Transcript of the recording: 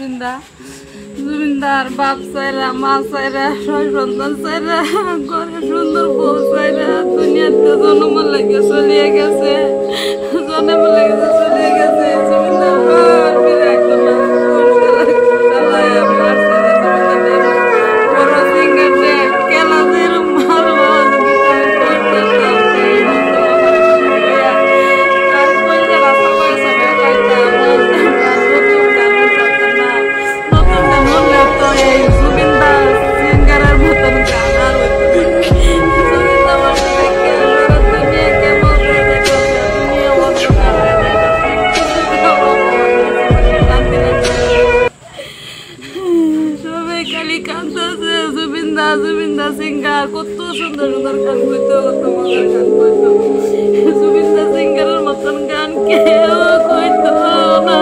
জুবিনদার বাপ চাইরা মা চাইরা সন্তান চাইরা ঘরে সুন্দর বউ চাইরা দুনিয়াতে জন্ম লাগে চলিয়ে গেছে জন্ম লাগে চলিয়ে গেছে জুবিনদার ফিরে আসতো না বড় সিঙ্গার খেলা যেরকম মারবো জুবিনদা সিঙ্গার কত সুন্দর সুন্দর গান কইতো কত মজার গান কইতো জুবিনদা সিঙ্গারের মতন গান কেউ কইতো না।